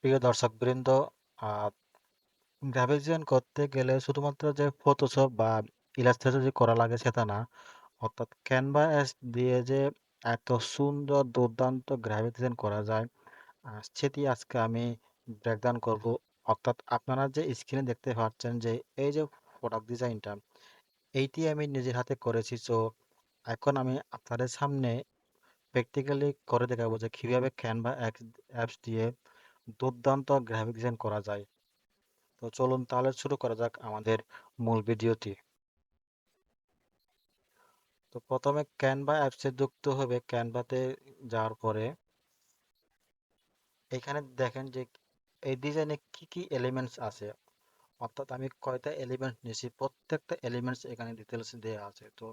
প্রিয় দর্শকবৃন্দ, আহ graphic design করতে গেলে শুধুমাত্র যে ফটোশপ বা ইলাস্ট্রেটর যে করা লাগে সেটা না। অর্থাৎ ক্যানভাস দিয়ে যে এত সুন্দর দুর্দান্ত গ্রাফিক ডিজাইন করা যায়, সেটি আজকে আমি ব্রেকডাউন করব। অর্থাৎ আপনারা যে স্ক্রিনে দেখতে পাচ্ছেন যে এই যে প্রোডাক্ট ডিজাইনটা, এইটি আমি নিজের হাতে করেছি। সো এখন আমি আপনাদের সামনে প্র্যাকটিক্যালি করে দেখাবো যে কিভাবে ক্যানভা অ্যাপস দিয়ে দুর্দান্ত গ্রাফিক ডিজাইন করা যায়। তো চলুন তাহলে শুরু করা যাক আমাদের মূল ভিডিওটি। তো প্রথমে ক্যানভা অ্যাপসে যুক্ত হবে। ক্যানভাতে যাওয়ার পরে এখানে দেখেন যে এই ডিজাইনে কি কি এলিমেন্টস আছে, অর্থাৎ আমি কয়টা এলিমেন্ট নিয়েছি, প্রত্যেকটা এলিমেন্টস এখানে ডিটেলস দেওয়া আছে। তো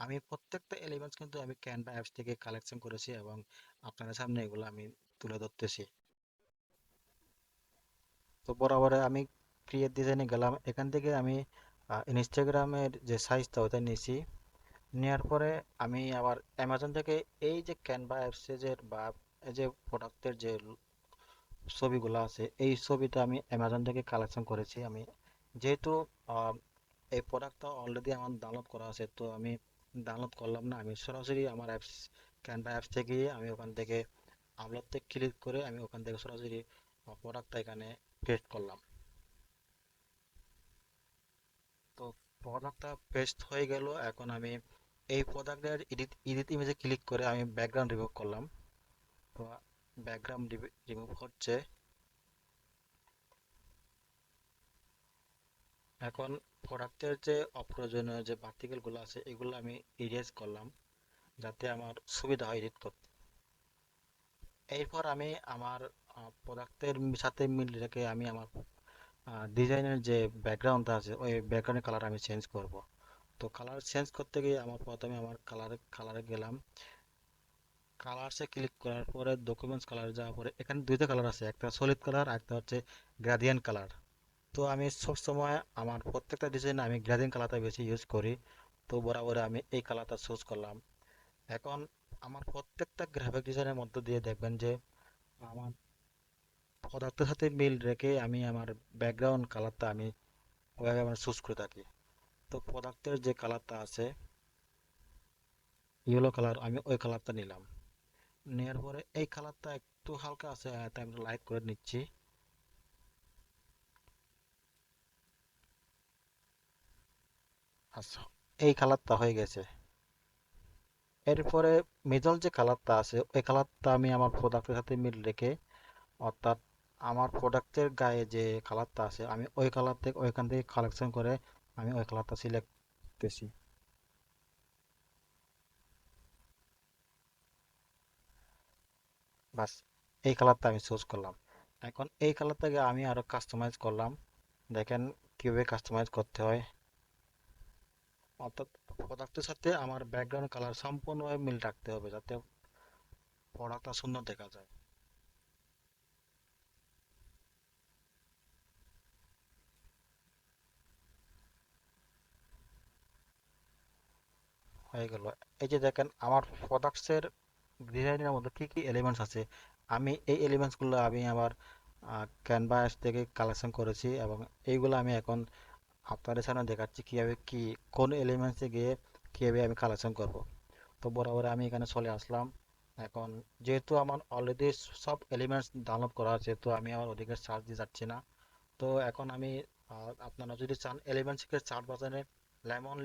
আমি প্রত্যেকটা এলিমেন্টস কিন্তু আমি ক্যানভা অ্যাপস থেকে কালেকশন করেছি এবং আপনাদের সামনে এগুলো আমি তুলে ধরতেছি। তো বরাবর আমি ক্রিয়েট ডিজাইনে গেলাম। এখান থেকে আমি ইনস্টাগ্রামের যে সাইজটা ওটা নিয়েছি। নেওয়ার পরে আমি আবার অ্যামাজন থেকে এই যে ক্যানভা অ্যাপসের বা এই যে প্রোডাক্টের যে ছবিগুলো আছে, এই ছবিটা আমি অ্যামাজন থেকে কালেকশন করেছি। আমি যেহেতু আহ, এই প্রোডাক্টটা অলরেডি আমার ডাউনলোড করা আছে, তো আমি ডাউনলোড করলাম না, আমি সরাসরি আমার অ্যাপস ক্যানভা অ্যাপস থেকে আমি ওখান থেকে আপলোডতে ক্লিক করে আমি ওখান থেকে সরাসরি প্রোডাক্টটা এখানে পেস্ট করলাম। তো প্রোডাক্টটা পেস্ট হয়ে গেল। এখন আমি এই প্রোডাক্টের এডিট এডিট ইমেজে ক্লিক করে আমি ব্যাকগ্রাউন্ড রিমুভ করলাম। তো ব্যাকগ্রাউন্ড রিমুভ হচ্ছে। এখন প্রোডাক্টের যে অপ্রয়োজনীয় যে পার্টিকেল গুলো আছে এগুলো আমি ইরেজ করলাম, যাতে আমার সুবিধা হয় এডিট করতে। এরপর আমি আমার প্রোডাক্টের সাথে মিল রেখে আমি আমার ডিজাইনের যে ব্যাকগ্রাউন্ডটা আছে ওই ব্যাকগ্রাউন্ডের কালার আমি চেঞ্জ করব। তো কালার চেঞ্জ করতে গিয়ে আমার প্রথমে আমার কালারে গেলাম। কালারসে ক্লিক করার পরে ডকুমেন্টস কালার যাওয়ার পরে এখানে দুইটা কালার আছে, একটা সলিড কালার আর একটা হচ্ছে গ্রেডিয়েন্ট কালার। তো আমি সবসময় আমার প্রত্যেকটা ডিজাইনে আমি গ্রেডিয়েন্ট কালারটা বেশি ইউজ করি। তো বরাবর আমি এই কালারটা চুজ করলাম। এখন আমার প্রত্যেকটা গ্রাফিক ডিজাইনের মধ্য দিয়ে দেখবেন যে আমার পদার্থের সাথে মিল রেখে আমি আমার ব্যাকগ্রাউন্ড কালারটা আমি ওইভাবে আমার চুজ করে থাকি। তো পদার্থের যে কালারটা আছে ইয়েলো কালার, আমি ওই কালারটা নিলাম। নেওয়ার পরে এই কালারটা একটু হালকা আছে, তাই আমি লাইট করে নিচ্ছি। আচ্ছা, এই কালারটা হয়ে গেছে। এরপরে মিডল যে কালারটা আছে ওই কালারটা আমি আমার প্রোডাক্টের সাথে মিল রেখে, অর্থাৎ আমার প্রোডাক্টের গায়ে যে কালারটা আছে আমি ওই কালার থেকে ওইখান থেকে কালেকশন করে আমি ওই কালারটা সিলেক্ট করতেছি। বাস, এই কালারটা আমি চুজ করলাম। এখন এই কালারটাকে আমি আরো কাস্টমাইজ করলাম। দেখেন কিভাবে কাস্টমাইজ করতে হয়। অর্থাৎ প্রোডাক্টের সাথে আমার ব্যাকগ্রাউন্ড কালার সম্পূর্ণভাবে মিল রাখতে হবে যাতে প্রোডাক্টটা সুন্দর দেখা যায়। হয়ে গেল। এই যে দেখেন আমার প্রোডাক্টসের ডিজাইনের মধ্যে কি কি এলিমেন্টস আছে, আমি এই এলিমেন্টসগুলো আমি আমার ক্যানভাস থেকে কালেকশন করেছি এবং এইগুলো আমি এখন আপনাদের সামনে দেখাচ্ছি কিভাবে কি কোন এলিমেন্টসে গিয়ে কিভাবে আমি কালেকশন করব। তো বরাবর আমি এখানে চলে আসলাম। এখন যেহেতু আমার অলরেডি সব এলিমেন্টস ডাউনলোড করা আছে, তো আমি আমার ওদিকে সার্চ দিয়ে যাচ্ছি না। তো এখন আমি আপনারা যদি চান এলিমেন্টস থেকে সার্চ বাটনে লেমন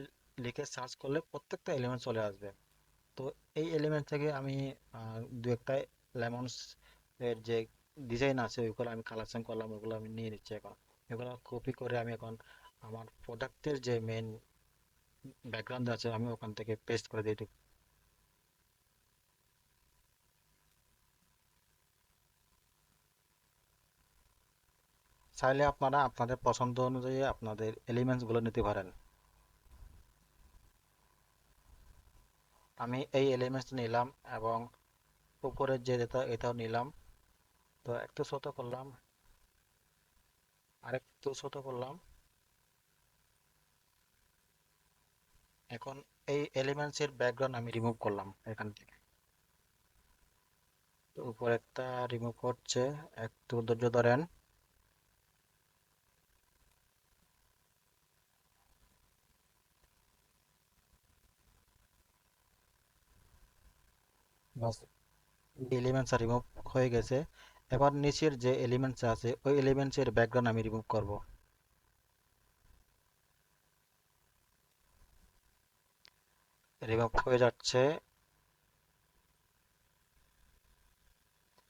লিখে সার্চ করলে প্রত্যেকটা এলিমেন্ট চলে আসবে। তো এই এলিমেন্ট থেকে আমি দু একটা লেমনস এর যে ডিজাইন আছে ওইগুলো আমি কালেকশন করলাম, ওগুলো আমি নিয়ে নিচ্ছি। এখন এগুলো কপি করে আমি এখন আমার প্রোডাক্টের যে মেন ব্যাকগ্রাউন্ড আছে আমি ওখান থেকে পেস্ট করে দিই। চাইলে আপনারা আপনাদের পছন্দ অনুযায়ী আপনাদের এলিমেন্টস গুলো নিতে পারেন। আমি এই এলিমেন্টস নিলাম এবং উপরের যে এটাও নিলাম। তো একটু ছোট করলাম, আরেকটু ছোট করলাম। এখন এই এলিমেন্টস এর ব্যাকগ্রাউন্ড আমি রিমুভ করলাম এখান থেকে। তো উপরে একটা রিমুভ হচ্ছে, একটু ধৈর্য ধরেন। বাস, এলিমেন্টস রিমুভ হয়ে গেছে। এবার নিচের যে এলিমেন্টস আছে ওই এলিমেন্টস এর ব্যাকগ্রাউন্ড আমি রিমুভ করব। রিমুভ হয়ে যাচ্ছে।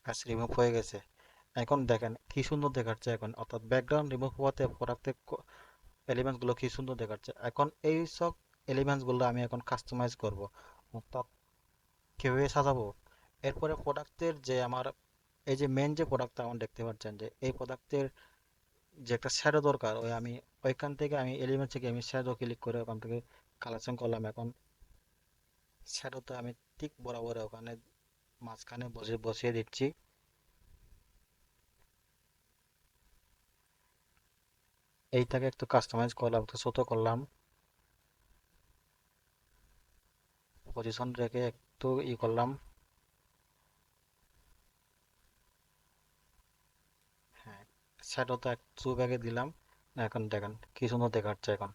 ব্যাস, রিমুভ হয়ে গেছে। এখন দেখেন কি সুন্দর দেখাচ্ছে এখন, অর্থাৎ ব্যাকগ্রাউন্ড রিমুভ হওয়াতে প্রত্যেক এলিমেন্টস গুলো কি সুন্দর দেখাচ্ছে। এখন এই সব এলিমেন্টস গুলো আমি এখন কাস্টমাইজ করব, অর্থাৎ কিভাবে সাজাবো। এরপরে প্রোডাক্টের যে আমার এই যে মেন যে প্রোডাক্টটা আমার দেখতে পাচ্ছেন, যে এই প্রোডাক্টের যে একটা শ্যাডো দরকার, ওই আমি ওইখান থেকে আমি এলিমেন্ট থেকে আমি শ্যাডো ক্লিক করে ওখান থেকে কালেকশন করলাম। এখন শ্যাডোতে আমি ঠিক বরাবর ওখানে মাঝখানে বসিয়ে দিচ্ছি। এইটাকে একটু কাস্টমাইজ করলাম, একটু ছোট করলাম, পজিশন রেখে একটু করলাম। হ্যাঁ, শ্যাডোটা একটু ব্যাগে দিলাম। এখন দেখেন কি সুন্দর দেখাচ্ছে এখন।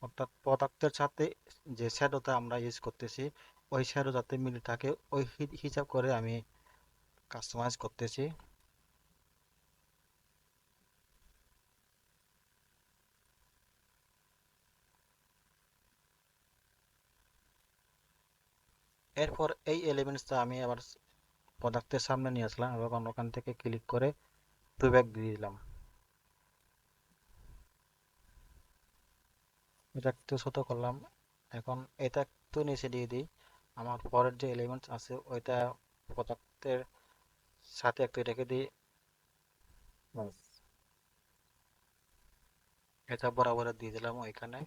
অর্থাৎ প্রোডাক্টের সাথে যে শ্যাডোটা আমরা ইউজ করতেছি ওই শ্যাডো যাতে মিলে থাকে ওই হিসাব করে আমি কাস্টমাইজ করতেছি। এরপর এই এলিমেন্টসটা আমি আবার প্রোডাক্টের সামনে নিয়ে আসলাম এবং ওখান থেকে ক্লিক করে টু ব্যাক দিয়ে দিলাম। এটা একটু ছোট করলাম। এখন এটা একটু নিচে দিয়ে দিই। আমার পরের যে এলিমেন্টস আছে ওইটা প্রোডাক্টের সাথে একটু রেখে দিই। ব্যাস, এটা বরাবর দিয়ে দিলাম ওইখানে।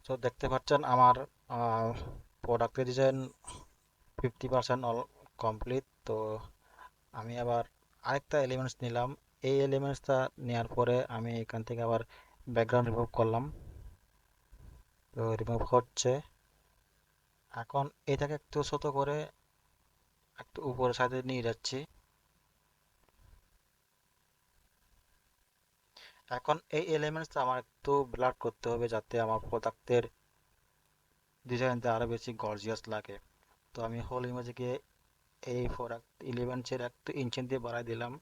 তো দেখতে পাচ্ছেন আমার প্রোডাক্টের ডিজাইন 50% অল কমপ্লিট। তো আমি আবার আরেকটা এলিমেন্টস নিলাম। এই এলিমেন্টসটা নেওয়ার পরে আমি এখান থেকে আবার ব্যাকগ্রাউন্ড রিমুভ করলাম। তো রিমুভ হচ্ছে। এখন এটাকে একটু ছোট করে একটু উপরের সাইডে নিয়ে যাচ্ছি। এখন এই এলিমেন্টসটা আমার একটু ব্লার করতে হবে যাতে আমার প্রোডাক্টের ডিজাইনটা আরো বেশি গর্জিয়াস লাগে। তো আমি হোল ইমেজে গিয়ে এই প্রোডাক্ট এলিমেন্টসের একটু ইঞ্চি দিয়ে বাড়াই দিলাম।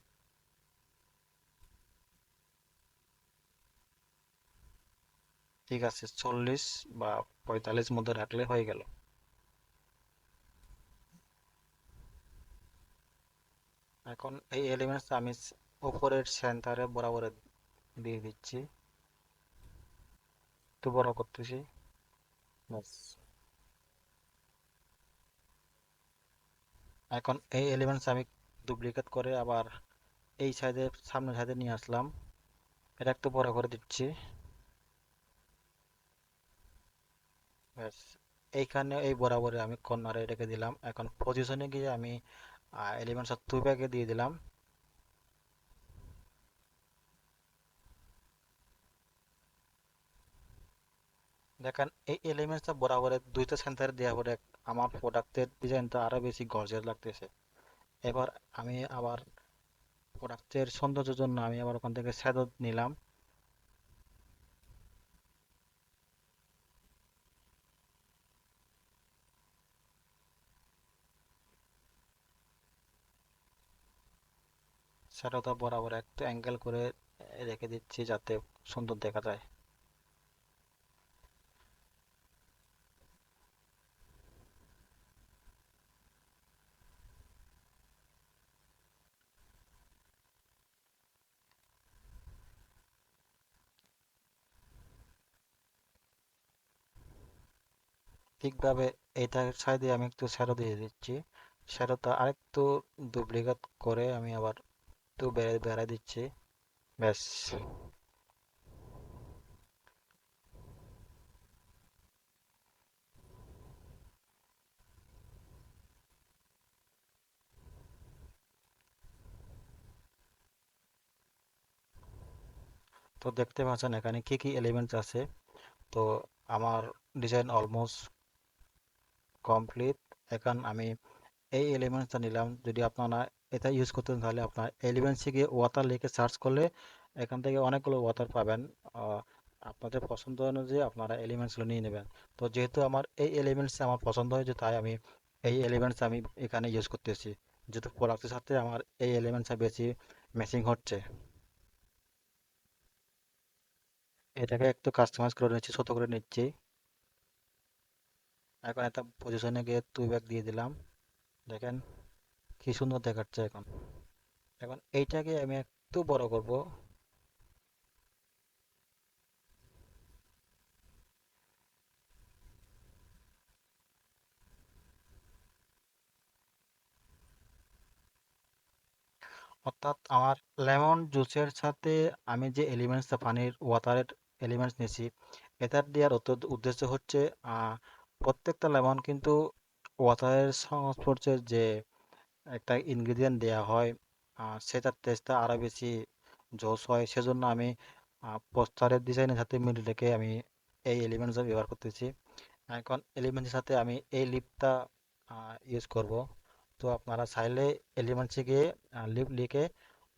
ঠিক আছে, 40 বা 45 মধ্যে রাখলে হয়ে গেল। এখন এই এলিমেন্টস আমি উপরের সেন্টারে বরাবর দিয়ে দিচ্ছি, একটু বড় করতেছি। ব্যাস। এখন এই এলিমেন্টস আমি ডুপ্লিকেট করে আবার এই সাইডে সামনের সাইডে নিয়ে আসলাম। এটা একটু বড় করে দিচ্ছি। ব্যাস, এইখানে এই বরাবরে আমি কর্নারে রেখে দিলাম। এখন পজিশনে গিয়ে আমি এলিমেন্টস টু ব্যাগে দিয়ে দিলাম। দেখেন এই এলিমেন্টসটা বরাবরের দুইটা সেন্টারে দেওয়া পরে আমার প্রোডাক্টের ডিজাইনটা আরো বেশি গর্জিয়াস লাগতেছে। এবার আমি আবার প্রোডাক্টের সৌন্দর্যের জন্য আমি আবার ওখান থেকে শ্যাডো নিলাম। শ্যাডোটা বরাবর একটু অ্যাঙ্গেল করে রেখে দিচ্ছি যাতে সুন্দর দেখা যায়। ঠিকভাবে এইটার সাইডে আমি একটু শ্যাডো দিয়ে দিচ্ছি। শ্যাডোটা আরেকটু ডুপ্লিকেট করে আমি আবার একটু বেড়ে দিচ্ছি। ব্যাস। তো দেখতে পাচ্ছেন এখানে কি কি এলিমেন্টস আছে। তো আমার ডিজাইন অলমোস্ট কমপ্লিট। এখন আমি এই এলিমেন্টসটা নিলাম। যদি আপনারা এটা ইউজ করতেন তাহলে আপনার এলিমেন্টসে গিয়ে ওয়াটার লিখে সার্চ করলে এখান থেকে অনেকগুলো ওয়াটার পাবেন। আহ, আপনাদের পছন্দ অনুযায়ী আপনারা এলিমেন্টসগুলো নিয়ে নেবেন। তো যেহেতু আমার এই এলিমেন্টস আমার পছন্দ হয়েছে তাই আমি এই এলিমেন্টস আমি এখানে ইউজ করতেছি। যেহেতু প্রোডাক্টের সাথে আমার এই এলিমেন্টসটা বেশি ম্যাচিং হচ্ছে। এটাকে একটু কাস্টমাইজ করে নিচ্ছি, ছোট করে নিচ্ছি। এখন একটা পজিশনে গিয়ে টু ব্যাক দিয়ে দিলাম। দেখেন কি সুন্দর দেখাচ্ছে এখন। এখন এইটাকে আমি একটু বড় করব। অর্থাৎ আমার লেমন জুসের সাথে আমি যে এলিমেন্টস পানির ওয়াটারের এলিমেন্টস নিয়েছি, এটা দেওয়ার উদ্দেশ্য হচ্ছে আহ, প্রত্যেকটা লেমন কিন্তু ওয়াটারের সংস্পর্শে যে একটা ইনগ্রিডিয়েন্ট দেওয়া হয় সেটার টেস্টটা আরো বেশি জোস হয়। সেজন্য আমি পোস্টারের ডিজাইনের সাথে মিল রেখে আমি এই এলিমেন্টস ব্যবহার করতেছি। এখন এলিমেন্টের সাথে আমি এই লিপটা ইউজ করব। তো আপনারা চাইলে এলিমেন্টসে গিয়ে লিপ লিখে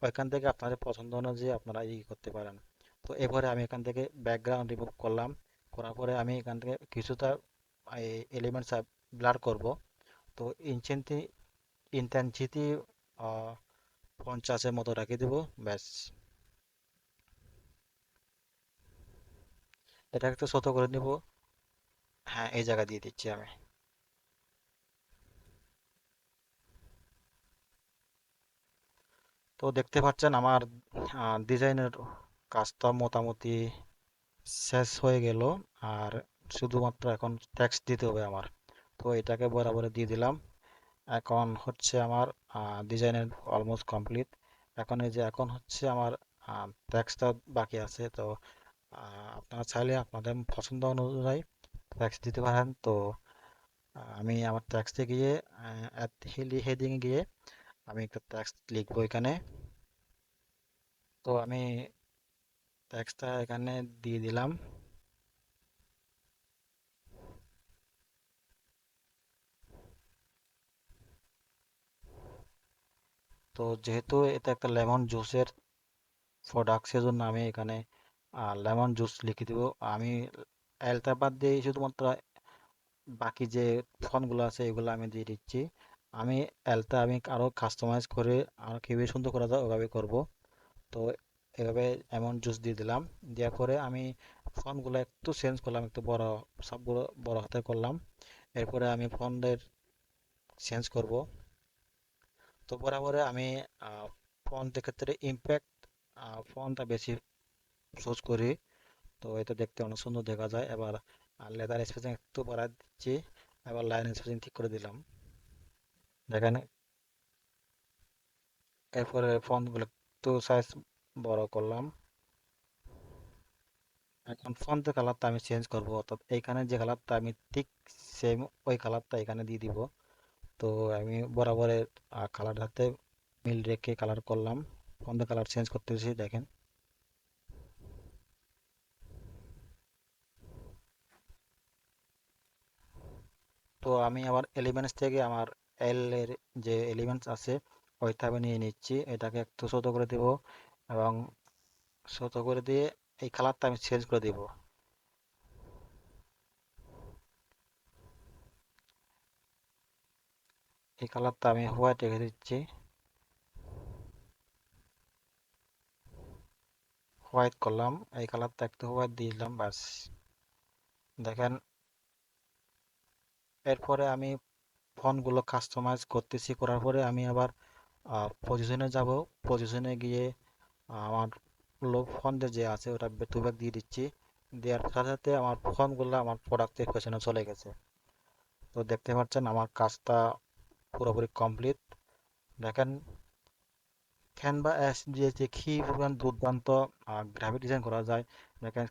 ওইখান থেকে আপনাদের পছন্দ অনুযায়ী আপনারা করতে পারেন। তো এরপরে আমি এখান থেকে ব্যাকগ্রাউন্ড রিমুভ করলাম। করার পরে আমি এখান থেকে কিছুটা এলিমেন্টস ব্লার করব। তো ইনটেন্সিটি ইন্টেন্সিটি 50-এর মতো রেখে দেবো। ব্যাস, এটা একটু ছোট করে নিব। হ্যাঁ, এই জায়গা দিয়ে দিচ্ছি আমি। তো দেখতে পাচ্ছেন আমার ডিজাইনের কাজটা মোটামুটি শেষ হয়ে গেল। আর শুধুমাত্র এখন টেক্সট দিতে হবে আমার। তো এটাকে বরাবর দিয়ে দিলাম। এখন হচ্ছে আমার ডিজাইনের অলমোস্ট কমপ্লিট। এখন এই যে এখন হচ্ছে আমার টেক্সটটা বাকি আছে। তো আপনারা চাইলে আপনাদের পছন্দ অনুযায়ী টেক্সট দিতে পারেন। তো আমি আমার টেক্সটে গিয়ে হেডিং এ গিয়ে আমি একটা টেক্সট লিখবো এখানে। তো আমি টেক্সটটা এখানে দিয়ে দিলাম। তো যেহেতু এটা একটা লেমন জুসের প্রোডাক্ট, সেজন্য আমি এখানে লেমন জুস লিখে দিব। আমি এলটা বাদ দিয়ে শুধুমাত্র বাকি যে ফন্টগুলো আছে এগুলো আমি দিয়ে দিচ্ছি। আমি এলটা আমি আরো কাস্টমাইজ করে আর কিভাবে সুন্দর করা যায় ওভাবে করব। তো এভাবে এমন জুস দিয়ে দিলাম। দেওয়ার পরে আমি ফন্টগুলো একটু চেঞ্জ করলাম, একটু বড়, সবগুলো বড় হাতে করলাম। এরপরে আমি ফন্টের চেঞ্জ করব। তো বরাবরে আমি ফন্টের ক্ষেত্রে ইম্প্যাক্ট ফন্টটা বেশি চুজ করি। তো এটা দেখতে অনেক সুন্দর দেখা যায়। এবার লেদার স্পেসিং একটু বাড়ায় দিচ্ছি। এবার লাইন স্পেসিং ঠিক করে দিলাম। দেখেন, এরপরে ফন্টগুলো একটু সাইজ বড় করলাম। এখন ফন্টের কালারটা আমি চেঞ্জ করব, অর্থাৎ এইখানে যে কালারটা আমি ঠিক সেম ওই কালারটা এখানে দিয়ে দিব। তো আমি বরাবরের কালার সাথে মিল রেখে কালার করলাম। ফন্টের কালার চেঞ্জ করতেছি, দেখেন। তো আমি আবার এলিমেন্টস থেকে আমার এল এর যে এলিমেন্টস আছে ওইটা আমি নিয়ে নিচ্ছি। এটাকে একটু ছোট করে দেব এবং ছোট করে দিয়ে এই কালারটা আমি চেঞ্জ করে দিব। এই কালারটা আমি হোয়াইট রেখে দিচ্ছি। হোয়াইট করলাম, এই কালারটা একটু হোয়াইট দিয়ে দিলাম, বাস। দেখেন, এরপরে আমি ফন্টগুলো কাস্টমাইজ করতেছি। করার পরে আমি আবার পজিশনে যাব। পজিশনে গিয়ে আমার লো ফন্টে যে আছে ওটা দুই ভাগ দিয়ে দিচ্ছি। দেওয়ার সাথে সাথে আমার ফন্টগুলো আমার প্রোডাক্টের পেছনে চলে গেছে। তো দেখতে পাচ্ছেন আমার কাজটা পুরোপুরি কমপ্লিট। দেখেন, ক্যানভা এস দিয়ে যে কি পরিমাণ দুর্দান্ত গ্রাফিক ডিজাইন করা যায়। দেখেন